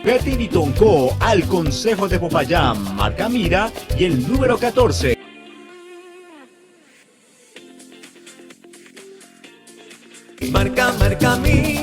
Petty y Tonko al Consejo de Popayán, marca Mira y el número 14. Marca Mira.